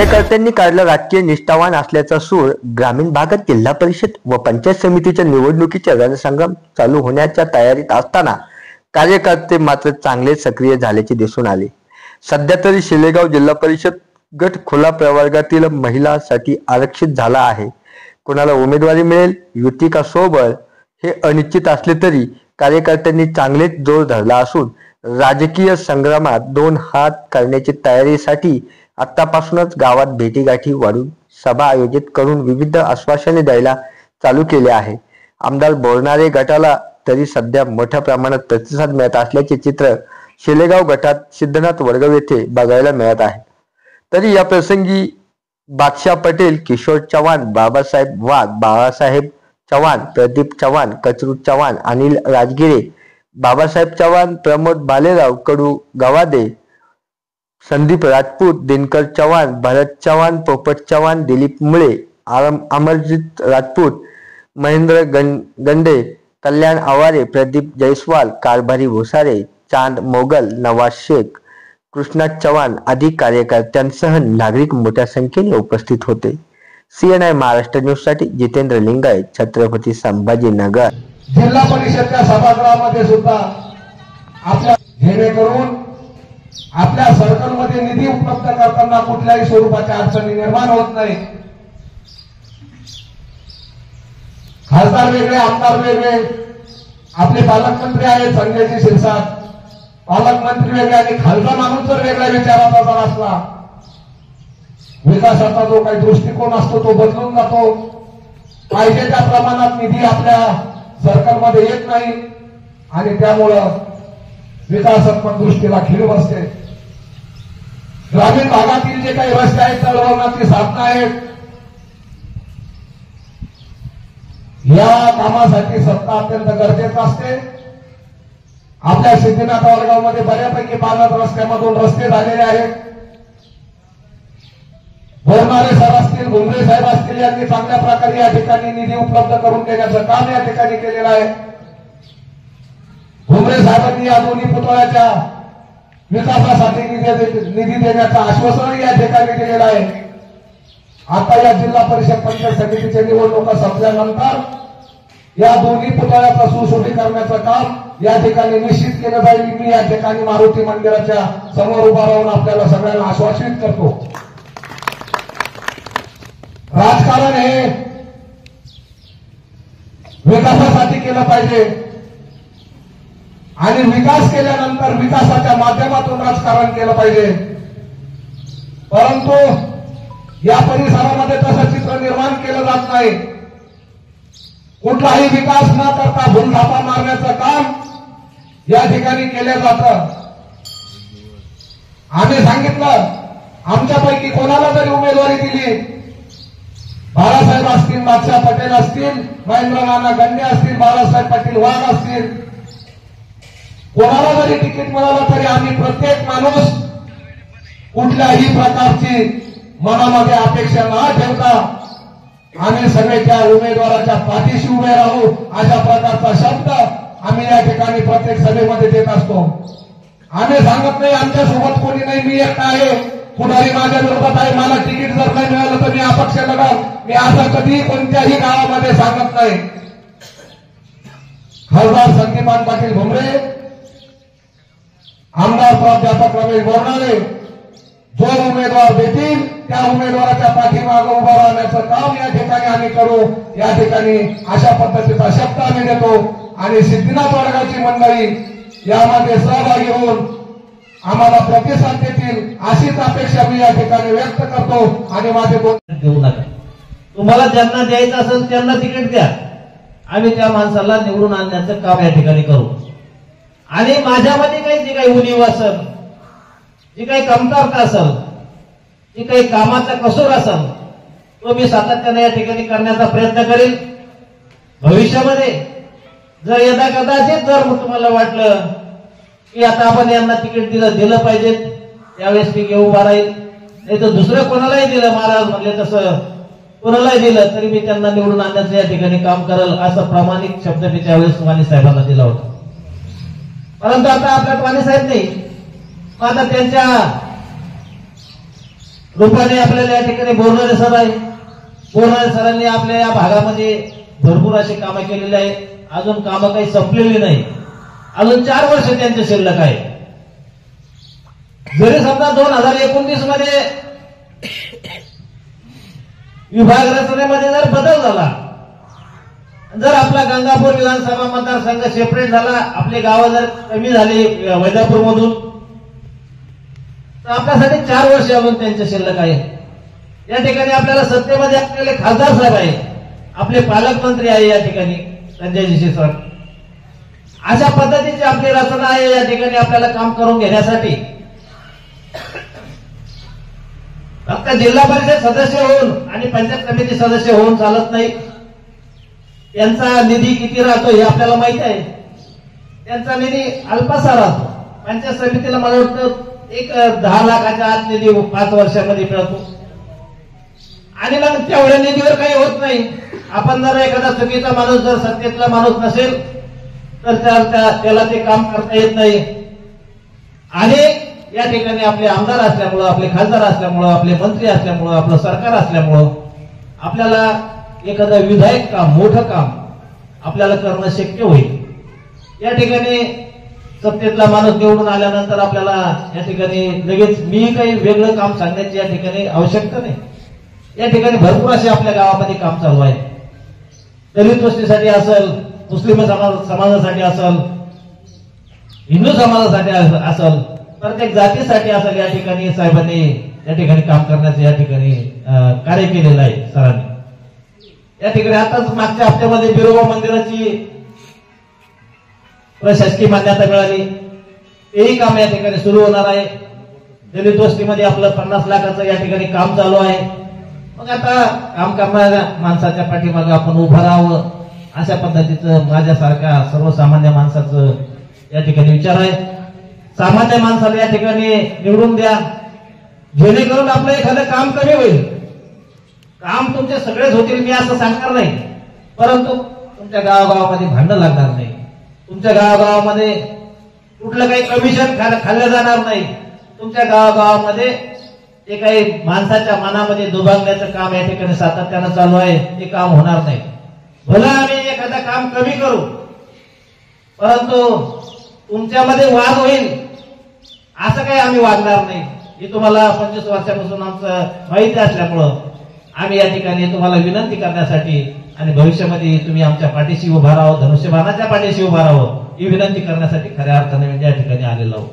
कार्यकर्त्यांनी काढला राजकीय निष्ठावान असल्याचा सूर. ग्रामीण भागात जिल्हा परिषद व पंचायत समितीच्या निवडणुकीचे रणसंग्राम चालू होण्याच्या तयारीत असताना कार्यकर्ते मात्र चांगले सक्रिय झाल्याचे दिसून आले. सध्या तरी शिलेगाव जिल्हा परिषद गट खुला प्रवर्गातील महिलांसाठी आरक्षित झाला आहे. कोणाला उमेदवारी मिळेल, युती का सोबळ हे अनिश्चित असले तरी कार्यकर्त्यांनी चांगलेच जोर धरला असून राजकीय संग्रामात दोन हात करण्याची तयारीसाठी आतापासूनच गावात भेटीगाठी वाढून सभा आयोजित करून विविध आश्वासने द्यायला चालू केले आहे. आमदार बोरनारे गटाला तरी सध्या मोठ्या प्रमाणात प्रतिसाद मिळत असल्याचे चित्र शिलेगाव गटात सिद्धनाथ वडगाव येथे बघायला मिळत आहे. तरी या प्रसंगी बादशाह पटेल, किशोर चव्हाण, बाबासाहेब वाघ, बाळासाहेब चव्हाण, प्रदीप चव्हाण, कचरू चव्हाण, अनिल राजगिरे, बाबासाहेब चव्हाण, प्रमोद बालेराव, कडू गवादे, संदीप राजपूत, दिनकर चव्हाण, भरत चव्हाण, पोपट चव्हाण, दिलीप मुळे, अमरजीत राजपूत, महेंद्र गंडे, कल्याण आवारे, प्रदीप जयस्वाल, कारभारी भुसारे, चांद मोगल, नवाज शेख, कृष्णा चव्हाण आदी कार्यकर्त्यांसह नागरिक मोठ्या संख्येने उपस्थित होते. CNI महाराष्ट्र न्यूज साठी जितेंद्र लिंगायत, छत्रपती संभाजीनगर. जिल्हा परिषदच्या सभागृहामध्ये सुद्धा आपल्या जेणेकरून आपल्या सर्कलमध्ये निधी उपलब्ध करताना कुठल्याही स्वरूपाच्या अडचणी निर्माण होत नाही. खासदार वेगळे, आमदार वेगळे, आपले पालकमंत्री आहेत संजयजी शिरसाट, पालकमंत्री वेगळे आणि खालचा माणूस जर वेगळ्या विचाराचा जर असला, विकासाचा जो काही दृष्टिकोन असतो तो बदलून जातो. पाहिजे त्या प्रमाणात निधी आपल्या सर्कलमध्ये येत नाही आणि त्यामुळं विकासात्मक दृष्टीला खीळ बसते. ग्रामीण भागातील जे काही रस्ते आहेत, तळवळणाची साधनं आहेत, या कामासाठी सत्ता अत्यंत गरजेचं असते. आपल्या सिद्धनाथ वडगावमध्ये बऱ्यापैकी 5 रस्त्यामधून रस्ते झालेले आहेत. बोरनारे सर असतील, भुमरे साहेब असतील, यांनी चांगल्या प्रकारे या ठिकाणी निधी उपलब्ध करून देण्याचं काम या ठिकाणी केलेलं आहे. भुमरे साहेबांनी या दोन्ही पुतळ्याच्या विकासासाठी निधी देण्याचं आश्वासन या ठिकाणी दिलेलं आहे. आता या जिल्हा परिषद पंचायत समितीच्या निवडणुका संपल्यानंतर या दोन्ही पुतळ्याचं सुशोभीकरणाचं काम या ठिकाणी निश्चित केलं जाईल. मी या ठिकाणी मारुती मंदिराच्या समोर उभा राहून आपल्याला सगळ्यांना आश्वासित करतो. राजकारण हे विकासासाठी केलं पाहिजे आणि विकास केल्यानंतर विकासाच्या माध्यमातून राजकारण केलं पाहिजे. परंतु या परिसरामध्ये तसं चित्र निर्माण केलं जात नाही. कुठलाही विकास न करता भूलथापा मारण्याचं काम या ठिकाणी केलं जातं. आम्ही सांगितलं, आमच्यापैकी कोणाला जरी उमेदवारी दिली, बाळासाहेब असतील, बादशाह पटेल असतील, महेंद्र नाना गंडे असतील, बाळासाहेब पाटील वाघ असतील, कोणाला जरी तिकीट मिळालं तरी आम्ही प्रत्येक माणूस कुठल्याही प्रकारची मनामध्ये अपेक्षा न ठेवता आम्ही सगळे त्या उमेदवाराच्या पाठीशी उभे राहू, अशा प्रकारचा शब्द आम्ही या ठिकाणी प्रत्येक सभेमध्ये देत असतो. आम्ही सांगत नाही आमच्यासोबत कोणी नाही, मी एकटा आहे, कुणाही माझ्या विरोधात आहे, मला तिकीट जर नाही मिळालं तर मी अपक्ष लढाल, मी असं कधी कोणत्याही गावामध्ये सांगत नाही. खासदार संदीपान पाटील भुमरे, आमदार प्राध्यापक रमेश बोरनारे जो उमेदवार देतील त्या उमेदवाराच्या पाठीमागे उभं राहण्याचं काम या ठिकाणी आम्ही करू. या ठिकाणी अशा पद्धतीचा शब्द आम्ही देतो आणि सिद्धनाथ वडगावची मंडळी यामध्ये सहभागी होऊन आम्हाला प्रतिसाद देतील अशीच अपेक्षा मी या ठिकाणी व्यक्त करतो. आणि माझे देऊ नका, तुम्हाला ज्यांना द्यायचं असेल त्यांना तिकीट द्या, आम्ही त्या माणसाला निवडून आणण्याचं काम या ठिकाणी करू. आणि माझ्यामध्ये काही जी काही उणीव असेल, जी काही कमतरता असेल, जी काही कामाचा कसूर असेल, तो मी सातत्याने या ठिकाणी करण्याचा प्रयत्न करेल. भविष्यामध्ये जर यदा कदाचित जर तुम्हाला वाटलं की आता आपण यांना तिकीट दिलं पाहिजे, त्यावेळेस मी घेऊन उभा राहील. नाही तर दुसरं कोणालाही दिलं, महाराज म्हणले तसं कोणालाही दिलं तरी मी त्यांना निवडून आणण्याचं या ठिकाणी काम करेल, असं प्रामाणिक शब्द मी त्यावेळेस वाणी साहेबांना दिला होता. परंतु आता आपल्यात वाणी साहेब नाही, आता त्यांच्या रूपाने आपल्याला या ठिकाणी बोरणारे सर आहे. बोरणारे सरांनी आपल्या या भागामध्ये भरपूर अशी कामं केलेली आहे. अजून कामं काही संपलेली नाही. अजून 4 वर्ष त्यांचे शिल्लक आहे. जरी समजा 2019 मध्ये विभाग रचनेमध्ये जर बदल झाला, जर आपला गंगापूर विधानसभा मतदारसंघ सेपरेट झाला, आपले गावं जर कमी झाली वैजापूर मधून, तर आपल्यासाठी 4 वर्ष अजून त्यांचे शिल्लक आहे. या ठिकाणी आपल्याला सत्तेमध्ये आपल्याला खासदार साहेब आहे, आपले पालकमंत्री आहे या ठिकाणी संजयजी सर. अशा पद्धतीची आपली रचना आहे या ठिकाणी आपल्याला काम करून घेण्यासाठी. फक्त जिल्हा परिषद सदस्य होऊन आणि पंचायत समिती सदस्य होऊन चालत नाही. त्यांचा निधी किती राहतो हे आपल्याला माहिती आहे. त्यांचा निधी अल्पसा राहतो. पंचायत समितीला मला वाटतं एक 10 लाखाच्या आत निधी 5 वर्षामध्ये मिळतो आणि मग तेवढ्या निधीवर काही होत नाही. आपण जर एखादा चुकीचा माणूस जर सत्तेतला माणूस नसेल तर त्याला ते काम करता येत नाही. आणि या ठिकाणी आपले आमदार असल्यामुळं, आपले खासदार असल्यामुळं, आपले मंत्री असल्यामुळं, आपलं सरकार असल्यामुळं आपल्याला एखादं विधायक काम, मोठं काम आपल्याला करणं शक्य होईल. या ठिकाणी सत्तेतला माणूस निवडून आल्यानंतर आपल्याला या ठिकाणी लगेच मी काही वेगळं काम सांगण्याची या ठिकाणी आवश्यकता नाही. या ठिकाणी भरपूर असे आपल्या गावामध्ये काम चालू आहे. दलित वस्तीसाठी असेल, मुस्लिम समाजासाठी असेल, हिंदू समाजासाठी असेल, प्रत्येक जातीसाठी असेल, या ठिकाणी साहेबांनी या ठिकाणी काम करण्याचं या ठिकाणी कार्य केलेलं आहे सरांनी. या ठिकाणी आताच मागच्या हप्त्यामध्ये बिरोबा मंदिराची प्रशासकीय मान्यता मिळाली. तेही काम या ठिकाणी सुरू होणार आहे. दलित वस्तीमध्ये आपलं 50 लाखाचं या ठिकाणी काम चालू आहे. मग आता काम करणाऱ्या माणसाच्या पाठीमागे आपण उभं राहावं, अशा पद्धतीचं माझ्यासारख्या सर्वसामान्य माणसाचं या ठिकाणी विचार आहे. सामान्य माणसाला या ठिकाणी निवडून द्या, जेणेकरून आपलं एखादं काम कमी होईल. काम तुमचे सगळेच होतील मी असं सांगणार नाही, परंतु तुमच्या गावागावामध्ये भांडण लागणार नाही. तुमच्या गावागावामध्ये कुठलं काही कमिशन खाल्लं जाणार नाही. तुमच्या गावागावामध्ये ते काही माणसाच्या मनामध्ये दुभागण्याचं काम या ठिकाणी सातत्यानं चालू आहे, ते काम होणार नाही. भलं आम्ही एखादं काम कमी करू, परंतु तुमच्यामध्ये वाद होईल असं काही आम्ही वागणार नाही. हे तुम्हाला 25 वर्षापासून आमचं माहिती असल्यामुळं आम्ही या ठिकाणी तुम्हाला विनंती करण्यासाठी आणि भविष्यामध्ये तुम्ही आमच्या पाठीशी उभा राहावं, धनुष्यबाणाच्या पाठीशी उभा राहावं ही विनंती करण्यासाठी खऱ्या अर्थाने या ठिकाणी आलेलो आहोत.